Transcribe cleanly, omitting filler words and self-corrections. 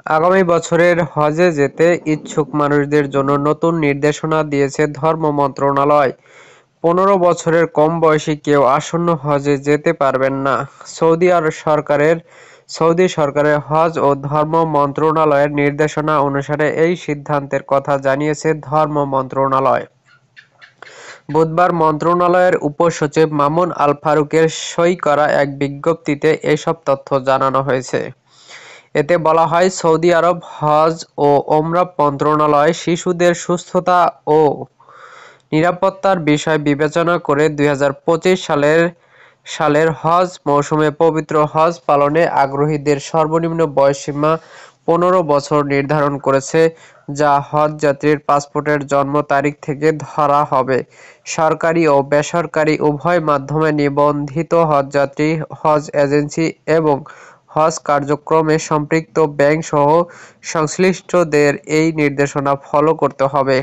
আগামী বছরের হজে যেতে ইচ্ছুক মানুষদের জন্য নতুন নির্দেশনা দিয়েছে ধর্ম মন্ত্রণালয়। 15 বছরের কম বয়সী কেউ আসন্ন হজে যেতে পারবেন না। সৌদি সরকারের হজ ও ধর্ম মন্ত্রণালয়ের নির্দেশনা অনুসারে এই সিদ্ধান্তের কথা জানিয়েছে ধর্ম মন্ত্রণালয়। বুধবার মন্ত্রণালয়ের উপসচিব মামুন আল ফারুকের সই করা এক বিজ্ঞপ্তিতে এসব তথ্য জানানো হয়েছে। এতে বলা হয়, সৌদি আরব হজ ও ওমরা মন্ত্রণালয় শিশুদের সুস্থতা ও নিরাপত্তার বিষয় বিবেচনা করে 2025 সালের হজ মৌসুমে পবিত্র হজ পালনে আগ্রহীদের সর্বনিম্ন বয়সসীমা 15 বছর নির্ধারণ করেছে, যা হজযাত্রীর পাসপোর্টের জন্ম তারিখ থেকে ধরা হবে। সরকারি ও বেসরকারি উভয় মাধ্যমে নিবন্ধিত হজযাত্রী, হজ এজেন্সি এবং হজ কার্যক্রমে সম্পৃক্ত ব্যাংকসহ সংশ্লিষ্টদের এই নির্দেশনা ফলো করতে হবে।